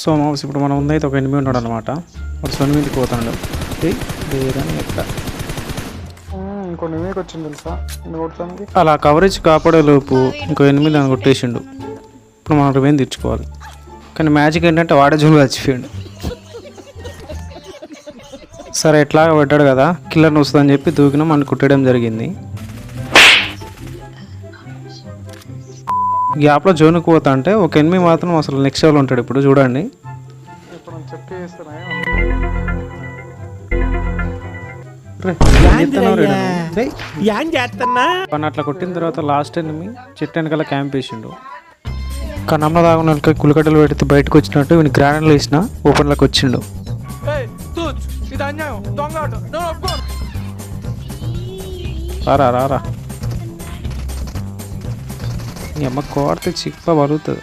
So mass ఇప్పుడు మనం ముందైతే ఒక ఎనిమిది ఉన్నాడు అనమాట. వాడు సొని మీదకి పోతాడు. లేదని ఎక్కడ ఇంకో నిమికి వచ్చింది తెలుసా కొడతానికి. అలా కవరేజ్ కాపాడే లోపు ఇంకో ఎనిమిది దాన్ని కొట్టేసిండు. ఇప్పుడు మనం రివెంజ్ తెచ్చుకోవాలి. కానీ మ్యాజిక్ ఏంటంటే వాడే జూలు చచ్చిపోయాడు. సరే ఎట్లాగా పడ్డాడు కదా, కిల్లర్ని వస్తుందని చెప్పి దూకినా మనం కుట్టడం జరిగింది. గ్యాప్లో జోన్కి పోతా అంటే ఒక ఎనిమిది మాత్రం అసలు నెక్స్ట్ లెవెల్ ఉంటాడు. ఇప్పుడు చూడండి అట్లా కొట్టిన తర్వాత లాస్ట్ ఎనిమి చెట్టు వెనకాల క్యాంప్ వేసిండు. కన్నంలో దాగున కులికట్టలు పెడితే బయటకు వచ్చినట్టు వీని గ్రానైట్లు వేసిన ఓపెన్లోకి వచ్చిండు. రారా రారా నీ అమ్మ కోడితే చిప్ప బలుగుతుంది.